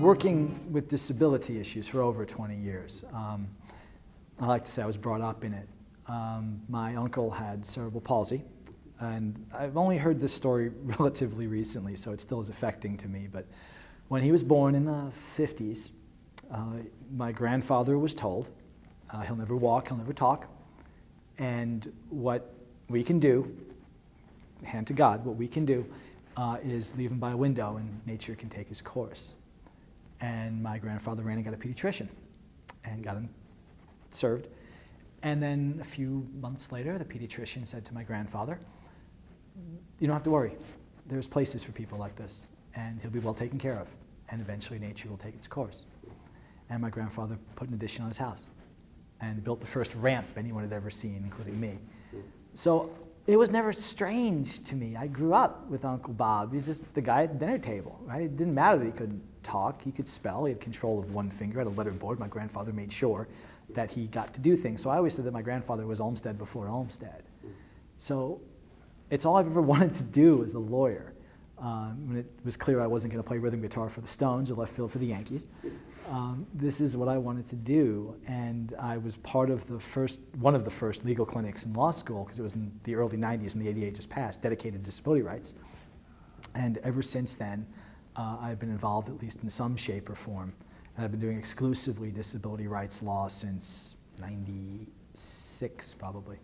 working with disability issues for over 20 years. I like to say I was brought up in it. My uncle had cerebral palsy, and I've only heard this story relatively recently, so it still is affecting to me. But when he was born in the 50s, my grandfather was told, he'll never walk, he'll never talk, and what we can do, hand to God, what we can do is leave him by a window and nature can take his course. And my grandfather ran and got a pediatrician and got him served. And then a few months later, the pediatrician said to my grandfather, "You don't have to worry. There's places for people like this, and he'll be well taken care of, and eventually nature will take its course." And my grandfather put an addition on his house and built the first ramp anyone had ever seen, including me. So it was never strange to me. I grew up with Uncle Bob. He was just the guy at the dinner table, right? It didn't matter that he couldn't talk. He could spell. He had control of one finger, had a letterboard. My grandfather made sure that he got to do things. So I always said that my grandfather was Olmsted before Olmsted. So it's all I've ever wanted to do as a lawyer. When it was clear I wasn't going to play rhythm guitar for the Stones or left field for the Yankees, this is what I wanted to do. And I was part of one of the first legal clinics in law school, because it was in the early 90s when the ADA just passed, dedicated to disability rights. And ever since then, I've been involved at least in some shape or form. And I've been doing exclusively disability rights law since '96, probably.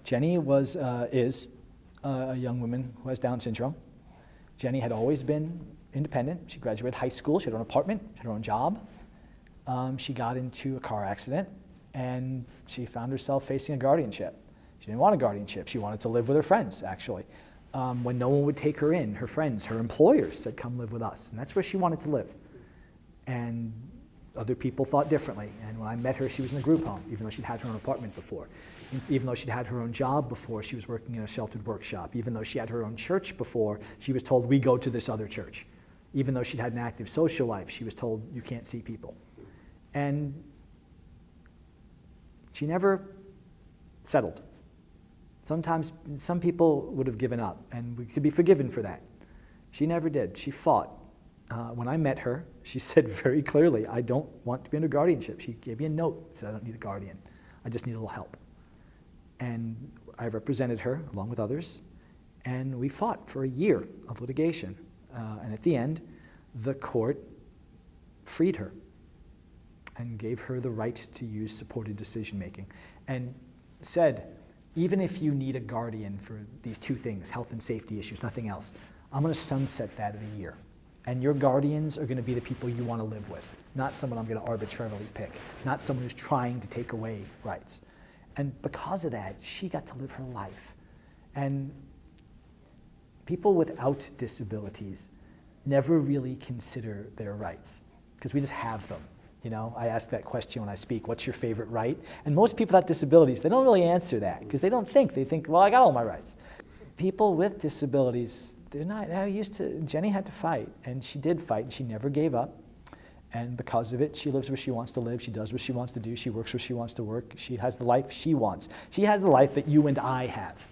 Jenny is a young woman who has Down syndrome. Jenny had always been independent. She graduated high school, she had her own apartment, she had her own job. She got into a car accident and she found herself facing a guardianship. She didn't want a guardianship, she wanted to live with her friends, actually. When no one would take her in, her friends, her employers said, "Come live with us." And that's where she wanted to live. And other people thought differently. And when I met her, she was in a group home, even though she'd had her own apartment before. Even though she'd had her own job before, she was working in a sheltered workshop. Even though she had her own church before, she was told, "We go to this other church." Even though she'd had an active social life, she was told, "You can't see people." And she never settled. Sometimes some people would have given up, and we could be forgiven for that. She never did. She fought. When I met her, she said very clearly, "I don't want to be under guardianship." She gave me a note that said, "I don't need a guardian. I just need a little help." And I represented her, along with others, and we fought for a year of litigation. And at the end, the court freed her and gave her the right to use supported decision-making and said, "Even if you need a guardian for these two things, health and safety issues, nothing else, I'm going to sunset that in a year. And your guardians are going to be the people you want to live with, not someone I'm going to arbitrarily pick, not someone who's trying to take away rights." And because of that, she got to live her life. And people without disabilities never really consider their rights, because we just have them. You know, I ask that question when I speak, "What's your favorite right?" And most people without disabilities, they don't really answer that, because they don't think. They think, "Well, I got all my rights." People with disabilities, they're used to, Jenny had to fight, and she did fight, and she never gave up. And because of it, she lives where she wants to live, she does what she wants to do, she works where she wants to work, she has the life she wants. She has the life that you and I have.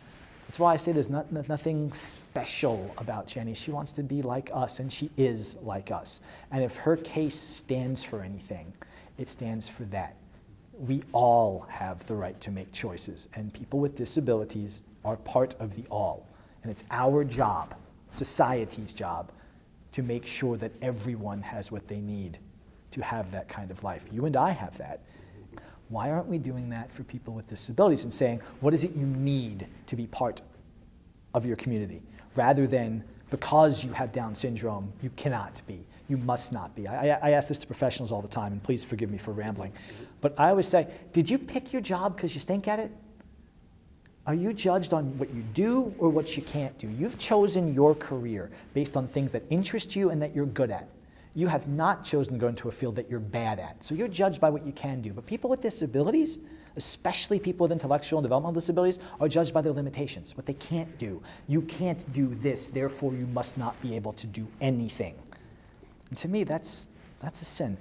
That's why I say there's nothing special about Jenny. She wants to be like us, and she is like us. And if her case stands for anything, it stands for that. We all have the right to make choices, and people with disabilities are part of the all. And it's our job, society's job, to make sure that everyone has what they need to have that kind of life. You and I have that. Why aren't we doing that for people with disabilities and saying, what is it you need to be part of your community? Rather than, because you have Down syndrome, you cannot be, you must not be. I ask this to professionals all the time, and please forgive me for rambling. But I always say, did you pick your job because you stink at it? Are you judged on what you do or what you can't do? You've chosen your career based on things that interest you and that you're good at. You have not chosen to go into a field that you're bad at. So you're judged by what you can do. But people with disabilities, especially people with intellectual and developmental disabilities, are judged by their limitations, what they can't do. You can't do this, therefore you must not be able to do anything. And to me, that's a sin.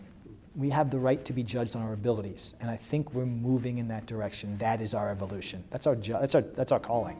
We have the right to be judged on our abilities, and I think we're moving in that direction. That is our evolution. That's our calling.